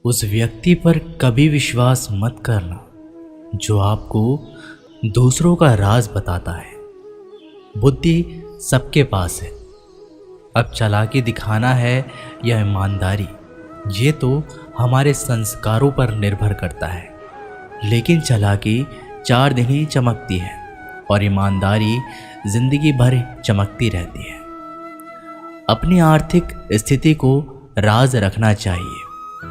उस व्यक्ति पर कभी विश्वास मत करना जो आपको दूसरों का राज बताता है। बुद्धि सबके पास है, अब चालाकी दिखाना है या ईमानदारी, ये तो हमारे संस्कारों पर निर्भर करता है। लेकिन चालाकी 4 दिन ही चमकती है और ईमानदारी जिंदगी भर चमकती रहती है। अपनी आर्थिक स्थिति को राज रखना चाहिए।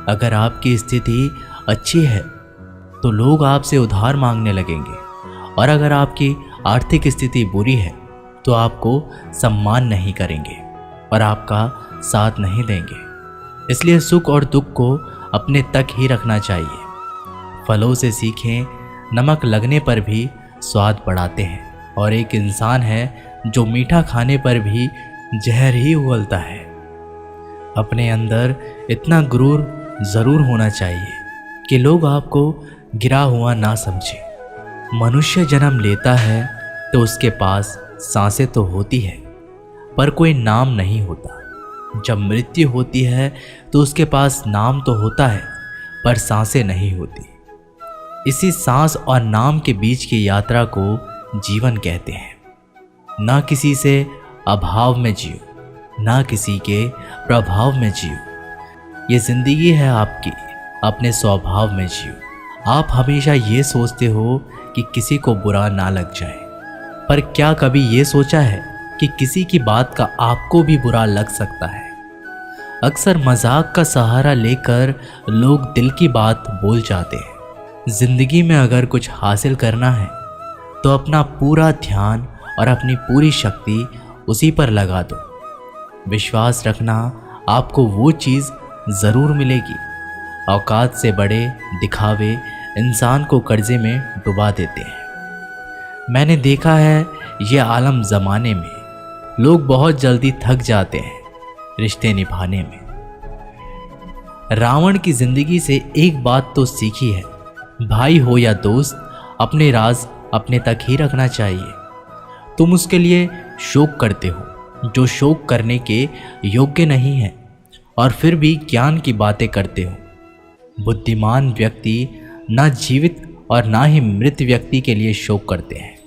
अगर आपकी स्थिति अच्छी है तो लोग आपसे उधार मांगने लगेंगे, और अगर आपकी आर्थिक स्थिति बुरी है तो आपको सम्मान नहीं करेंगे और आपका साथ नहीं देंगे। इसलिए सुख और दुख को अपने तक ही रखना चाहिए। फलों से सीखें, नमक लगने पर भी स्वाद बढ़ाते हैं, और एक इंसान है जो मीठा खाने पर भी जहर ही उगलता है। अपने अंदर इतना गुरूर जरूर होना चाहिए कि लोग आपको गिरा हुआ ना समझे। मनुष्य जन्म लेता है तो उसके पास सांसें तो होती है पर कोई नाम नहीं होता। जब मृत्यु होती है तो उसके पास नाम तो होता है पर सांसें नहीं होती। इसी सांस और नाम के बीच की यात्रा को जीवन कहते हैं। ना किसी से अभाव में जियो, ना किसी के प्रभाव में जियो। ये जिंदगी है आपकी, अपने स्वभाव में जियो। आप हमेशा ये सोचते हो कि किसी को बुरा ना लग जाए, पर क्या कभी ये सोचा है कि किसी की बात का आपको भी बुरा लग सकता है? अक्सर मजाक का सहारा लेकर लोग दिल की बात बोल जाते हैं। जिंदगी में अगर कुछ हासिल करना है तो अपना पूरा ध्यान और अपनी पूरी शक्ति उसी पर लगा दो। विश्वास रखना, आपको वो चीज़ ज़रूर मिलेगी। औकात से बड़े दिखावे इंसान को कर्जे में डुबा देते हैं। मैंने देखा है ये आलम ज़माने में लोग बहुत जल्दी थक जाते हैं रिश्ते निभाने में। रावण की ज़िंदगी से एक बात तो सीखी है, भाई हो या दोस्त, अपने राज अपने तक ही रखना चाहिए। तुम उसके लिए शोक करते हो जो शोक करने के योग्य नहीं है, और फिर भी ज्ञान की बातें करते हो। बुद्धिमान व्यक्ति ना जीवित और ना ही मृत व्यक्ति के लिए शोक करते हैं।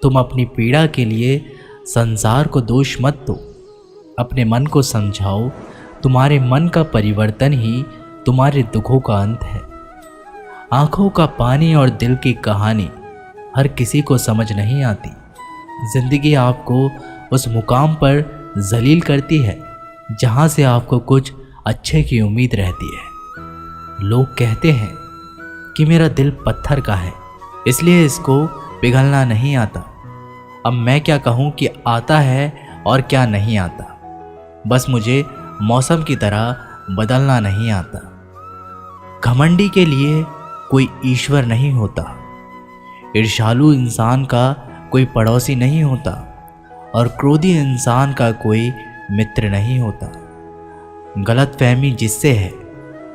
तुम अपनी पीड़ा के लिए संसार को दोष मत दो, अपने मन को समझाओ। तुम्हारे मन का परिवर्तन ही तुम्हारे दुखों का अंत है। आंखों का पानी और दिल की कहानी हर किसी को समझ नहीं आती। जिंदगी आपको उस मुकाम पर जलील करती है जहां से आपको कुछ अच्छे की उम्मीद रहती है। लोग कहते हैं कि मेरा दिल पत्थर का है, इसलिए इसको पिघलना नहीं आता। अब मैं क्या कहूँ कि आता है और क्या नहीं आता। बस मुझे मौसम की तरह बदलना नहीं आता। घमंडी के लिए कोई ईश्वर नहीं होता। ईर्ष्यालु इंसान का कोई पड़ोसी नहीं होता, और क्रोधी इंसान का कोई मित्र नहीं होता। गलतफहमी जिससे है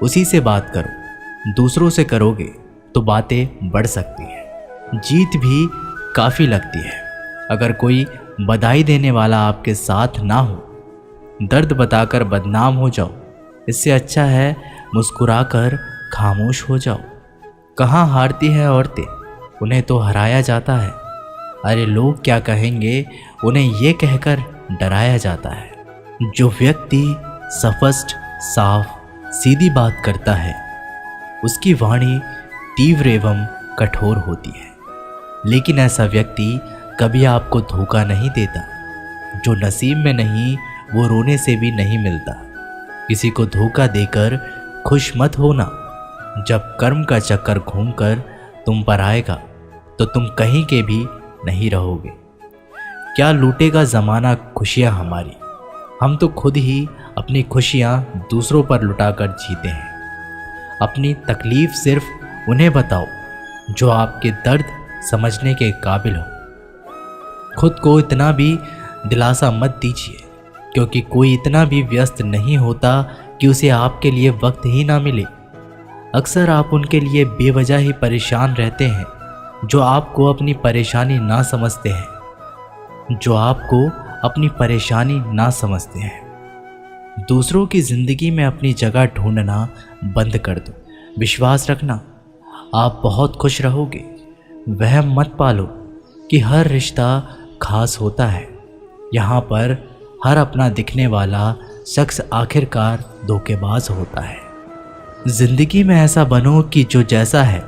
उसी से बात करो। दूसरों से करोगे तो बातें बढ़ सकती हैं, जीत भी काफ़ी लगती है। अगर कोई बधाई देने वाला आपके साथ ना हो, दर्द बताकर बदनाम हो जाओ। इससे अच्छा है मुस्कुराकर खामोश हो जाओ। कहाँ हारती है औरतें, उन्हें तो हराया जाता है। अरे लोग क्या कहेंगे, उन्हें ये कहकर डराया जाता है। जो व्यक्ति स्पष्ट, साफ, सीधी बात करता है उसकी वाणी तीव्र एवं कठोर होती है। लेकिन ऐसा व्यक्ति कभी आपको धोखा नहीं देता। जो नसीब में नहीं वो रोने से भी नहीं मिलता। किसी को धोखा देकर खुश मत होना। जब कर्म का चक्कर घूमकर तुम पर आएगा तो तुम कहीं के भी नहीं रहोगे। क्या लूटेगा ज़माना खुशियाँ हमारी? हम तो खुद ही अपनी खुशियाँ दूसरों पर लुटाकर जीते हैं। अपनी तकलीफ़ सिर्फ उन्हें बताओ जो आपके दर्द समझने के काबिल हो। खुद को इतना भी दिलासा मत दीजिए, क्योंकि कोई इतना भी व्यस्त नहीं होता कि उसे आपके लिए वक्त ही ना मिले। अक्सर आप उनके लिए बेवजह ही परेशान रहते हैं जो आपको अपनी परेशानी ना समझते हैं। दूसरों की ज़िंदगी में अपनी जगह ढूंढना बंद कर दो। विश्वास रखना, आप बहुत खुश रहोगे। वह मत पालो कि हर रिश्ता खास होता है। यहाँ पर हर अपना दिखने वाला शख्स आखिरकार धोखेबाज होता है। ज़िंदगी में ऐसा बनो कि जो जैसा है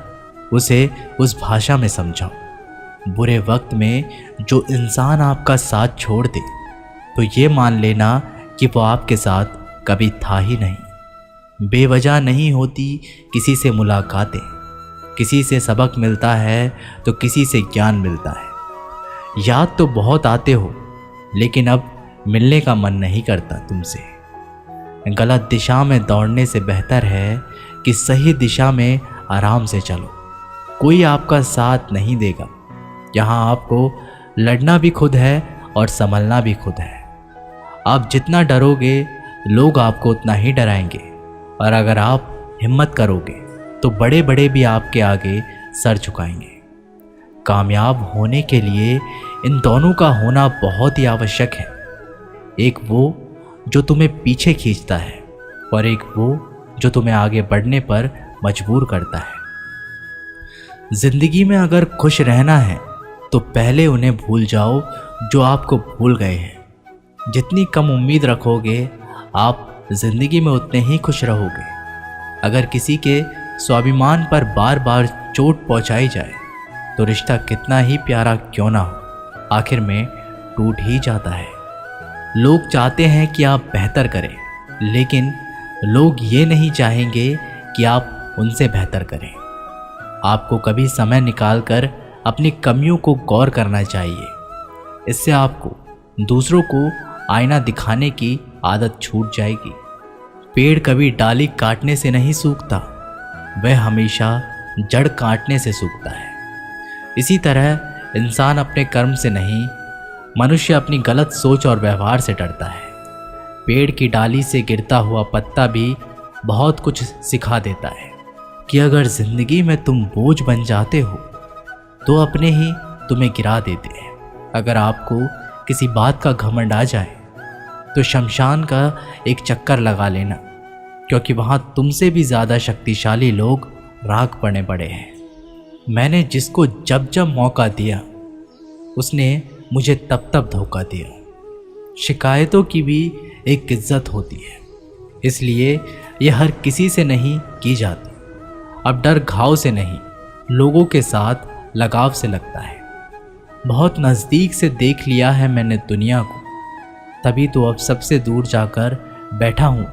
उसे उस भाषा में समझाओ। बुरे वक्त में जो इंसान आपका साथ छोड़ दे तो ये मान लेना कि वो आपके साथ कभी था ही नहीं। बेवजह नहीं होती किसी से मुलाकातें, किसी से सबक मिलता है तो किसी से ज्ञान मिलता है। याद तो बहुत आते हो लेकिन अब मिलने का मन नहीं करता तुमसे। गलत दिशा में दौड़ने से बेहतर है कि सही दिशा में आराम से चलो। कोई आपका साथ नहीं देगा। यहाँ आपको लड़ना भी खुद है और संभलना भी खुद है। आप जितना डरोगे लोग आपको उतना ही डराएंगे, और अगर आप हिम्मत करोगे तो बड़े बड़े भी आपके आगे सर झुकाएंगे। कामयाब होने के लिए इन दोनों का होना बहुत ही आवश्यक है। एक वो जो तुम्हें पीछे खींचता है और एक वो जो तुम्हें आगे बढ़ने पर मजबूर करता है। जिंदगी में अगर खुश रहना है तो पहले उन्हें भूल जाओ जो आपको भूल गए हैं। जितनी कम उम्मीद रखोगे आप जिंदगी में उतने ही खुश रहोगे। अगर किसी के स्वाभिमान पर बार बार चोट पहुंचाई जाए तो रिश्ता कितना ही प्यारा क्यों ना हो, आखिर में टूट ही जाता है। लोग चाहते हैं कि आप बेहतर करें, लेकिन लोग ये नहीं चाहेंगे कि आप उनसे बेहतर करें। आपको कभी समय निकालकर अपनी कमियों को गौर करना चाहिए। इससे आपको दूसरों को आईना दिखाने की आदत छूट जाएगी। पेड़ कभी डाली काटने से नहीं सूखता, वह हमेशा जड़ काटने से सूखता है। इसी तरह इंसान अपने कर्म से नहीं, मनुष्य अपनी गलत सोच और व्यवहार से डरता है। पेड़ की डाली से गिरता हुआ पत्ता भी बहुत कुछ सिखा देता है कि अगर जिंदगी में तुम बोझ बन जाते हो तो अपने ही तुम्हें गिरा देते हैं। अगर आपको किसी बात का घमंड आ जाए तो शमशान का एक चक्कर लगा लेना, क्योंकि वहाँ तुमसे भी ज़्यादा शक्तिशाली लोग राख पड़े पड़े हैं। मैंने जिसको जब जब मौका दिया उसने मुझे तब तब धोखा दिया। शिकायतों की भी एक इज्जत होती है, इसलिए यह हर किसी से नहीं की जाती। अब डर घाव से नहीं, लोगों के साथ लगाव से लगता है। बहुत नज़दीक से देख लिया है मैंने दुनिया को, तभी तो अब सबसे दूर जाकर बैठा हूँ।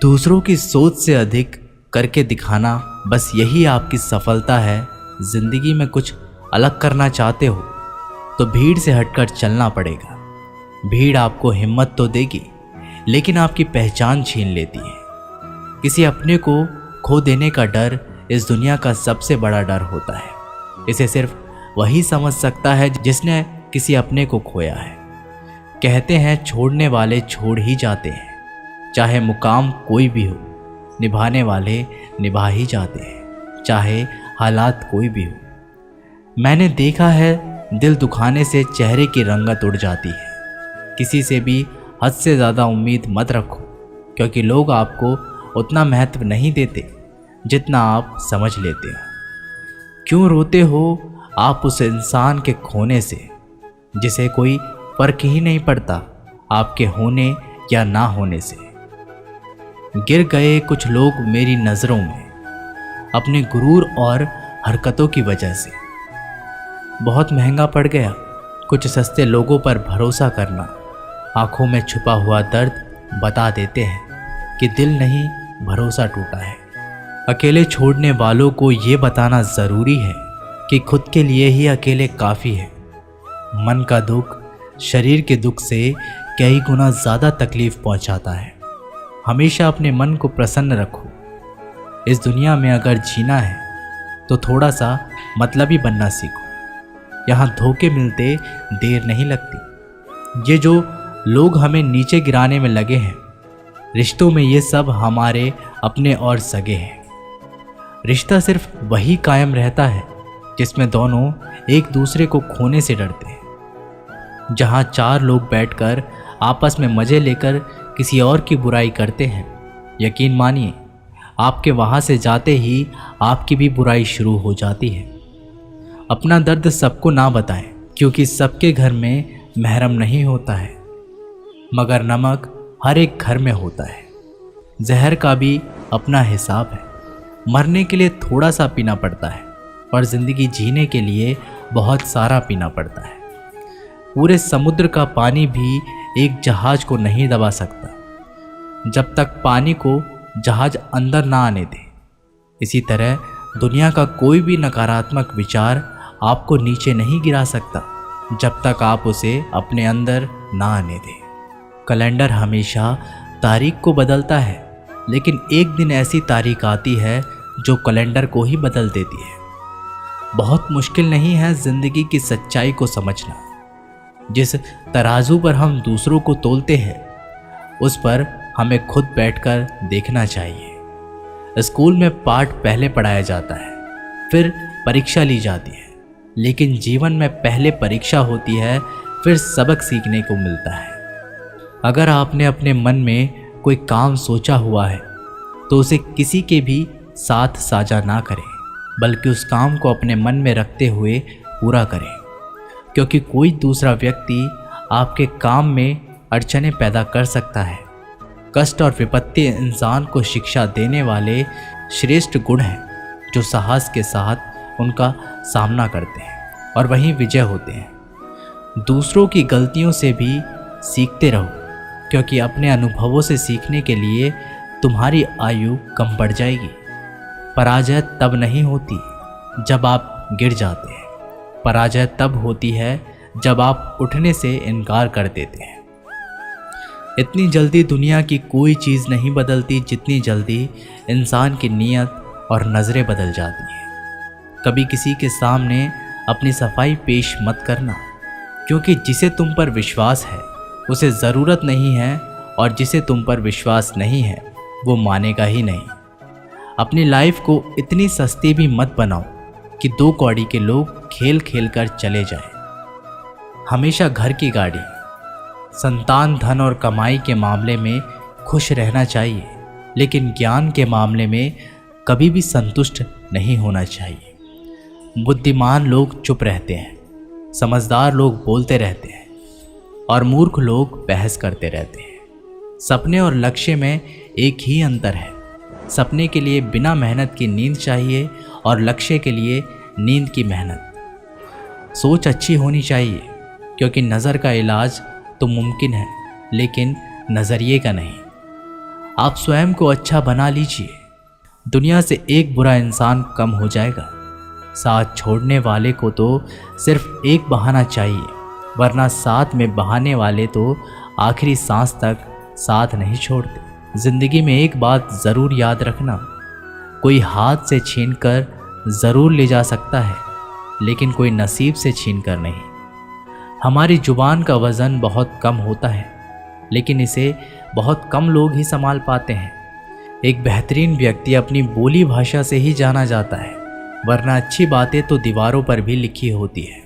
दूसरों की सोच से अधिक करके दिखाना, बस यही आपकी सफलता है। जिंदगी में कुछ अलग करना चाहते हो तो भीड़ से हटकर चलना पड़ेगा। भीड़ आपको हिम्मत तो देगी लेकिन आपकी पहचान छीन लेती है। किसी अपने को खो देने का डर इस दुनिया का सबसे बड़ा डर होता है। इसे सिर्फ वही समझ सकता है जिसने किसी अपने को खोया है। कहते हैं छोड़ने वाले छोड़ ही जाते हैं, चाहे मुकाम कोई भी हो। निभाने वाले निभा ही जाते हैं, चाहे हालात कोई भी हो। मैंने देखा है दिल दुखाने से चेहरे की रंगत उड़ जाती है। किसी से भी हद से ज़्यादा उम्मीद मत रखो, क्योंकि लोग आपको उतना महत्व नहीं देते जितना आप समझ लेते हो। क्यों रोते हो आप उस इंसान के खोने से जिसे कोई फर्क ही नहीं पड़ता आपके होने या ना होने से। गिर गए कुछ लोग मेरी नज़रों में अपने गुरूर और हरकतों की वजह से। बहुत महंगा पड़ गया कुछ सस्ते लोगों पर भरोसा करना। आंखों में छुपा हुआ दर्द बता देते हैं कि दिल नहीं, भरोसा टूटा है। अकेले छोड़ने वालों को ये बताना ज़रूरी है कि खुद के लिए ही अकेले काफ़ी है। मन का दुख शरीर के दुख से कई गुना ज़्यादा तकलीफ़ पहुंचाता है। हमेशा अपने मन को प्रसन्न रखो। इस दुनिया में अगर जीना है तो थोड़ा सा मतलबी बनना सीखो। यहाँ धोखे मिलते देर नहीं लगती। ये जो लोग हमें नीचे गिराने में लगे हैं, रिश्तों में ये सब हमारे अपने और सगे हैं। रिश्ता सिर्फ वही कायम रहता है जिसमें दोनों एक दूसरे को खोने से डरते हैं। जहाँ चार लोग बैठकर आपस में मज़े लेकर किसी और की बुराई करते हैं, यकीन मानिए आपके वहाँ से जाते ही आपकी भी बुराई शुरू हो जाती है। अपना दर्द सबको ना बताएं, क्योंकि सबके घर में महरम नहीं होता है, मगर नमक हर एक घर में होता है। जहर का भी अपना हिसाब है। मरने के लिए थोड़ा सा पीना पड़ता है और ज़िंदगी जीने के लिए बहुत सारा पीना पड़ता है। पूरे समुद्र का पानी भी एक जहाज को नहीं दबा सकता जब तक पानी को जहाज अंदर ना आने दे। इसी तरह दुनिया का कोई भी नकारात्मक विचार आपको नीचे नहीं गिरा सकता जब तक आप उसे अपने अंदर ना आने दें। कैलेंडर हमेशा तारीख को बदलता है, लेकिन एक दिन ऐसी तारीख आती है जो कैलेंडर को ही बदल देती है। बहुत मुश्किल नहीं है ज़िंदगी की सच्चाई को समझना। जिस तराजू पर हम दूसरों को तोलते हैं, उस पर हमें खुद बैठकर देखना चाहिए। स्कूल में पाठ पहले पढ़ाया जाता है, फिर परीक्षा ली जाती है, लेकिन जीवन में पहले परीक्षा होती है, फिर सबक सीखने को मिलता है। अगर आपने अपने मन में कोई काम सोचा हुआ है तो उसे किसी के भी साथ साझा ना करें, बल्कि उस काम को अपने मन में रखते हुए पूरा करें, क्योंकि कोई दूसरा व्यक्ति आपके काम में अड़चनें पैदा कर सकता है। कष्ट और विपत्ति इंसान को शिक्षा देने वाले श्रेष्ठ गुण हैं जो साहस के साथ उनका सामना करते हैं और वहीं विजय होते हैं। दूसरों की गलतियों से भी सीखते रहो, क्योंकि अपने अनुभवों से सीखने के लिए तुम्हारी आयु कम बढ़ जाएगी। पराजय तब नहीं होती जब आप गिर जाते हैं, पराजय तब होती है जब आप उठने से इनकार कर देते हैं। इतनी जल्दी दुनिया की कोई चीज़ नहीं बदलती जितनी जल्दी इंसान की नीयत और नज़रें बदल जाती हैं। कभी किसी के सामने अपनी सफाई पेश मत करना, क्योंकि जिसे तुम पर विश्वास है उसे ज़रूरत नहीं है, और जिसे तुम पर विश्वास नहीं है वो मानेगा ही नहीं। अपनी लाइफ को इतनी सस्ती भी मत बनाओ कि 2 कौड़ी के लोग खेल खेल कर चले जाएं। हमेशा घर की गाड़ी, संतान, धन और कमाई के मामले में खुश रहना चाहिए, लेकिन ज्ञान के मामले में कभी भी संतुष्ट नहीं होना चाहिए। बुद्धिमान लोग चुप रहते हैं, समझदार लोग बोलते रहते हैं और मूर्ख लोग बहस करते रहते हैं। सपने और लक्ष्य में एक ही अंतर है। सपने के लिए बिना मेहनत की नींद चाहिए और लक्ष्य के लिए नींद की मेहनत। सोच अच्छी होनी चाहिए, क्योंकि नज़र का इलाज तो मुमकिन है, लेकिन नज़रिए का नहीं। आप स्वयं को अच्छा बना लीजिए, दुनिया से एक बुरा इंसान कम हो जाएगा। साथ छोड़ने वाले को तो सिर्फ एक बहाना चाहिए, वरना साथ में बहाने वाले तो आखिरी सांस तक साथ नहीं छोड़ते। ज़िंदगी में एक बात ज़रूर याद रखना, कोई हाथ से छीनकर ज़रूर ले जा सकता है, लेकिन कोई नसीब से छीनकर नहीं। हमारी ज़ुबान का वज़न बहुत कम होता है, लेकिन इसे बहुत कम लोग ही संभाल पाते हैं। एक बेहतरीन व्यक्ति अपनी बोली भाषा से ही जाना जाता है, वरना अच्छी बातें तो दीवारों पर भी लिखी होती है।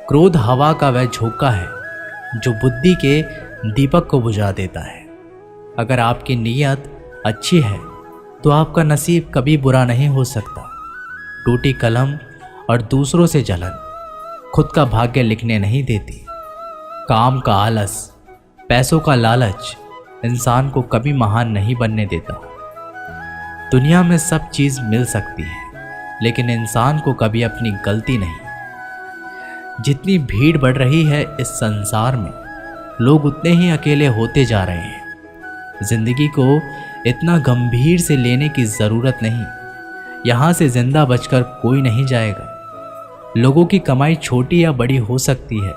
क्रोध हवा का वह झोंका है जो बुद्धि के दीपक को बुझा देता है। अगर आपकी नीयत अच्छी है तो आपका नसीब कभी बुरा नहीं हो सकता। टूटी कलम और दूसरों से जलन खुद का भाग्य लिखने नहीं देती। काम का आलस, पैसों का लालच इंसान को कभी महान नहीं बनने देता। दुनिया में सब चीज़ मिल सकती है, लेकिन इंसान को कभी अपनी गलती नहीं। जितनी भीड़ बढ़ रही है इस संसार में, लोग उतने ही अकेले होते जा रहे हैं। जिंदगी को इतना गंभीर से लेने की ज़रूरत नहीं। यहाँ से जिंदा बचकर कोई नहीं जाएगा। लोगों की कमाई छोटी या बड़ी हो सकती है,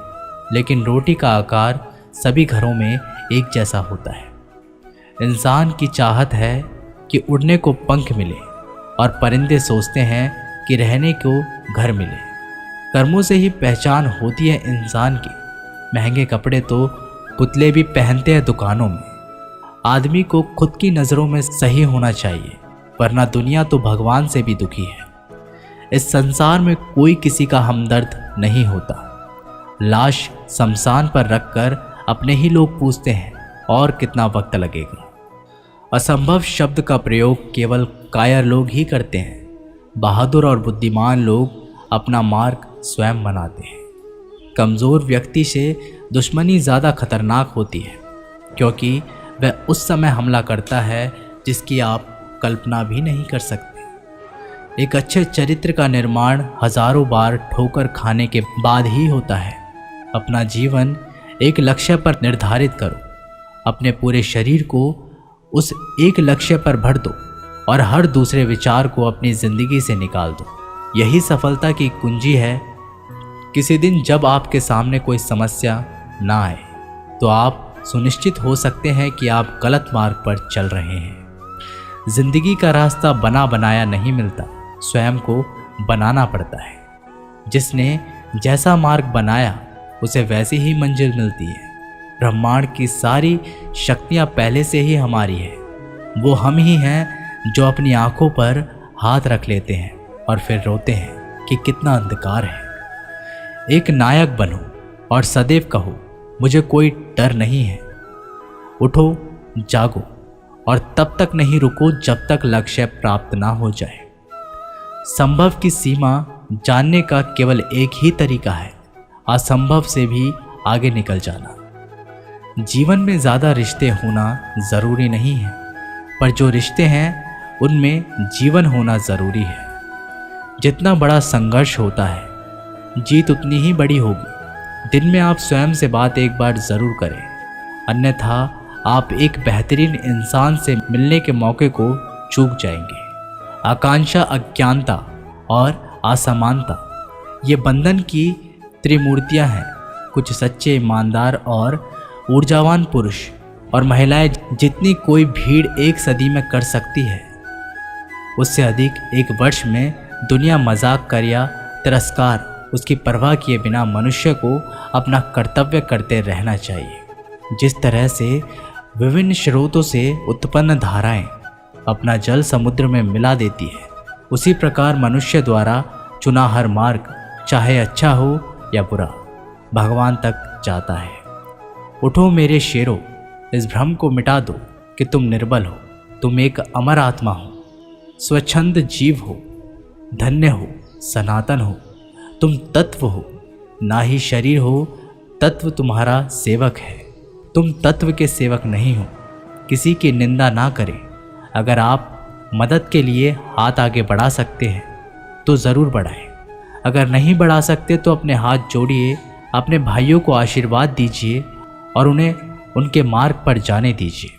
लेकिन रोटी का आकार सभी घरों में एक जैसा होता है। इंसान की चाहत है कि उड़ने को पंख मिले, और परिंदे सोचते हैं कि रहने को घर मिले। कर्मों से ही पहचान होती है इंसान की। महंगे कपड़े तो पुतले भी पहनते हैं दुकानों में। आदमी को खुद की नज़रों में सही होना चाहिए, वरना दुनिया तो भगवान से भी दुखी है। इस संसार में कोई किसी का हमदर्द नहीं होता। लाश शमशान पर रखकर अपने ही लोग पूछते हैं और कितना वक्त लगेगा। असंभव शब्द का प्रयोग केवल कायर लोग ही करते हैं। बहादुर और बुद्धिमान लोग अपना मार्ग स्वयं बनाते हैं। कमज़ोर व्यक्ति से दुश्मनी ज़्यादा खतरनाक होती है, क्योंकि वह उस समय हमला करता है जिसकी आप कल्पना भी नहीं कर सकते। एक अच्छे चरित्र का निर्माण हजारों बार ठोकर खाने के बाद ही होता है। अपना जीवन एक लक्ष्य पर निर्धारित करो, अपने पूरे शरीर को उस एक लक्ष्य पर भर दो और हर दूसरे विचार को अपनी ज़िंदगी से निकाल दो। यही सफलता की कुंजी है। किसी दिन जब आपके सामने कोई समस्या ना आए तो आप सुनिश्चित हो सकते हैं कि आप गलत मार्ग पर चल रहे हैं। जिंदगी का रास्ता बना बनाया नहीं मिलता, स्वयं को बनाना पड़ता है। जिसने जैसा मार्ग बनाया उसे वैसी ही मंजिल मिलती है। ब्रह्मांड की सारी शक्तियाँ पहले से ही हमारी है। वो हम ही हैं जो अपनी आंखों पर हाथ रख लेते हैं और फिर रोते हैं कि कितना अंधकार है। एक नायक बनो और सदैव कहो, मुझे कोई डर नहीं है। उठो, जागो और तब तक नहीं रुको जब तक लक्ष्य प्राप्त ना हो जाए। संभव की सीमा जानने का केवल एक ही तरीका है, असंभव से भी आगे निकल जाना। जीवन में ज़्यादा रिश्ते होना ज़रूरी नहीं है, पर जो रिश्ते हैं उनमें जीवन होना ज़रूरी है। जितना बड़ा संघर्ष होता है, जीत उतनी ही बड़ी होगी। दिन में आप स्वयं से बात एक बार ज़रूर करें, अन्यथा आप एक बेहतरीन इंसान से मिलने के मौके को चूक जाएंगे। आकांक्षा, अज्ञानता और असमानता ये बंधन की त्रिमूर्तियां हैं। कुछ सच्चे, ईमानदार और ऊर्जावान पुरुष और महिलाएं जितनी कोई भीड़ एक सदी में कर सकती है, उससे अधिक एक वर्ष में दुनिया मजाक कर या तिरस्कार उसकी परवाह किए बिना मनुष्य को अपना कर्तव्य करते रहना चाहिए। जिस तरह से विभिन्न स्रोतों से उत्पन्न धाराएं अपना जल समुद्र में मिला देती है, उसी प्रकार मनुष्य द्वारा चुना हर मार्ग, चाहे अच्छा हो या बुरा, भगवान तक जाता है। उठो मेरे शेरों, इस भ्रम को मिटा दो कि तुम निर्बल हो। तुम एक अमर आत्मा हो, स्वच्छंद जीव हो, धन्य हो, सनातन हो। तुम तत्व हो, ना ही शरीर हो। तत्व तुम्हारा सेवक है, तुम तत्व के सेवक नहीं हो। किसी की निंदा ना करें। अगर आप मदद के लिए हाथ आगे बढ़ा सकते हैं तो ज़रूर बढ़ाएं। अगर नहीं बढ़ा सकते तो अपने हाथ जोड़िए, अपने भाइयों को आशीर्वाद दीजिए और उन्हें उनके मार्ग पर जाने दीजिए।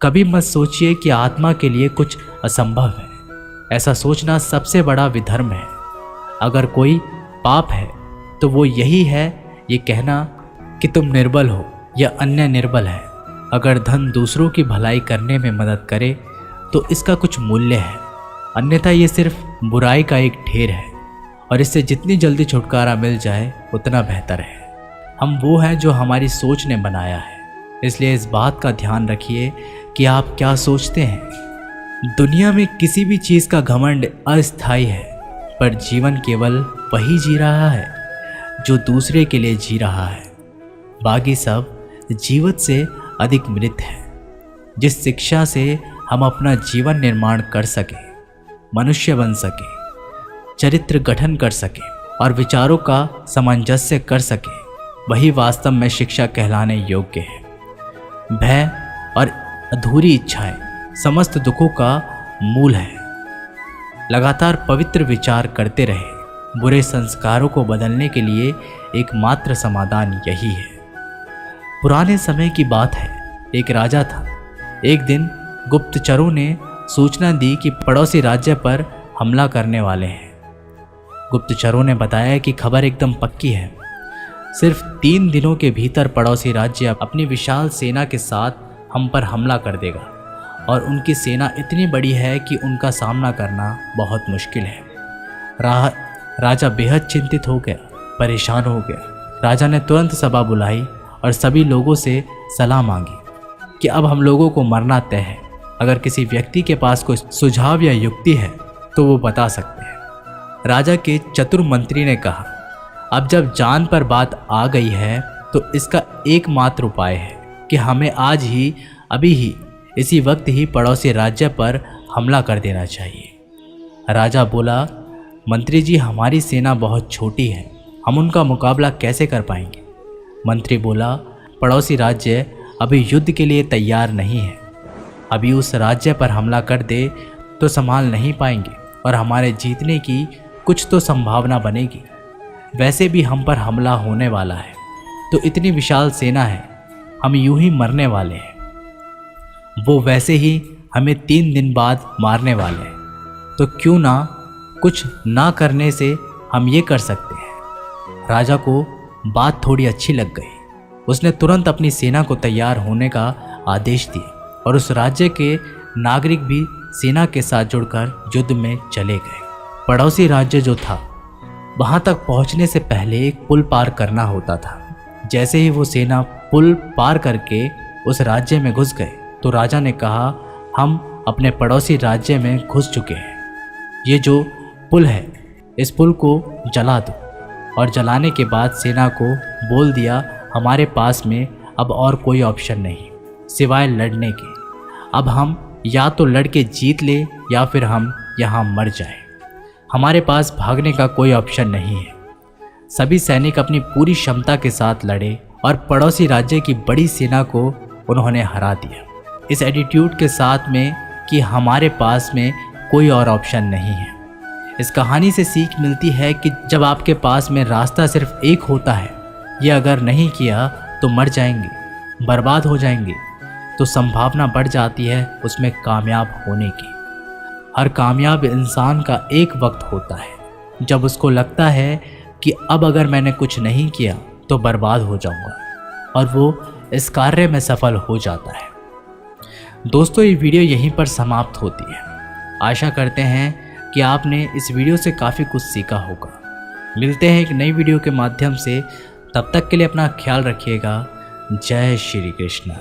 कभी मत सोचिए कि आत्मा के लिए कुछ असंभव है। ऐसा सोचना सबसे बड़ा विधर्म है। अगर कोई पाप है तो वो यही है ये कहना कि तुम निर्बल हो या अन्य निर्बल है। अगर धन दूसरों की भलाई करने में मदद करे तो इसका कुछ मूल्य है, अन्यथा ये सिर्फ बुराई का एक ढेर है और इससे जितनी जल्दी छुटकारा मिल जाए उतना बेहतर है। हम वो हैं जो हमारी सोच ने बनाया है, इसलिए इस बात का ध्यान रखिए कि आप क्या सोचते हैं। दुनिया में किसी भी चीज़ का घमंड अस्थायी है, पर जीवन केवल वही जी रहा है जो दूसरे के लिए जी रहा है। बाकी सब जीवित से अधिक मृत है। जिस शिक्षा से हम अपना जीवन निर्माण कर सके, मनुष्य बन सके, चरित्र गठन कर सके और विचारों का सामंजस्य कर सके, वही वास्तव में शिक्षा कहलाने योग्य है। भय और अधूरी इच्छाएं समस्त दुखों का मूल है। लगातार पवित्र विचार करते रहे। बुरे संस्कारों को बदलने के लिए एकमात्र समाधान यही है। पुराने समय की बात है, एक राजा था। एक दिन गुप्तचरों ने सूचना दी कि पड़ोसी राज्य पर हमला करने वाले हैं। गुप्तचरों ने बताया कि खबर एकदम पक्की है। सिर्फ 3 दिनों के भीतर पड़ोसी राज्य अपनी विशाल सेना के साथ हम पर हमला कर देगा और उनकी सेना इतनी बड़ी है कि उनका सामना करना बहुत मुश्किल है। राजा बेहद चिंतित हो गया, परेशान हो गया। राजा ने तुरंत सभा बुलाई और सभी लोगों से सलाह मांगी कि अब हम लोगों को मरना तय है। अगर किसी व्यक्ति के पास कोई सुझाव या युक्ति है तो वो बता सकते हैं। राजा के चतुर मंत्री ने कहा, अब जब जान पर बात आ गई है तो इसका एकमात्र उपाय है कि हमें आज ही, अभी ही, इसी वक्त ही पड़ोसी राज्य पर हमला कर देना चाहिए। राजा बोला, मंत्री जी, हमारी सेना बहुत छोटी है, हम उनका मुकाबला कैसे कर पाएंगे। मंत्री बोला, पड़ोसी राज्य अभी युद्ध के लिए तैयार नहीं है, अभी उस राज्य पर हमला कर दे तो संभाल नहीं पाएंगे और हमारे जीतने की कुछ तो संभावना बनेगी। वैसे भी हम पर हमला होने वाला है, तो इतनी विशाल सेना है, हम यूं ही मरने वाले हैं। वो वैसे ही हमें 3 दिन बाद मारने वाले हैं, तो क्यों ना कुछ ना करने से हम ये कर सकते हैं। राजा को बात थोड़ी अच्छी लग गई। उसने तुरंत अपनी सेना को तैयार होने का आदेश दिया और उस राज्य के नागरिक भी सेना के साथ जुड़कर युद्ध में चले गए। पड़ोसी राज्य जो था, वहां तक पहुंचने से पहले एक पुल पार करना होता था। जैसे ही वो सेना पुल पार करके उस राज्य में घुस गए तो राजा ने कहा, हम अपने पड़ोसी राज्य में घुस चुके हैं, ये जो पुल है इस पुल को जला दो। और जलाने के बाद सेना को बोल दिया, हमारे पास में अब और कोई ऑप्शन नहीं सिवाय लड़ने के। अब हम या तो लड़के जीत ले या फिर हम यहाँ मर जाएं। हमारे पास भागने का कोई ऑप्शन नहीं है। सभी सैनिक अपनी पूरी क्षमता के साथ लड़े और पड़ोसी राज्य की बड़ी सेना को उन्होंने हरा दिया, इस एटीट्यूड के साथ में कि हमारे पास में कोई और ऑप्शन नहीं है। इस कहानी से सीख मिलती है कि जब आपके पास में रास्ता सिर्फ एक होता है, ये अगर नहीं किया तो मर जाएंगे, बर्बाद हो जाएंगे, तो संभावना बढ़ जाती है उसमें कामयाब होने की। हर कामयाब इंसान का एक वक्त होता है जब उसको लगता है कि अब अगर मैंने कुछ नहीं किया तो बर्बाद हो जाऊंगा, और वो इस कार्य में सफल हो जाता है। दोस्तों, ये वीडियो यहीं पर समाप्त होती है। आशा करते हैं कि आपने इस वीडियो से काफ़ी कुछ सीखा होगा। मिलते हैं एक नई वीडियो के माध्यम से, तब तक के लिए अपना ख्याल रखिएगा। जय श्री कृष्ण।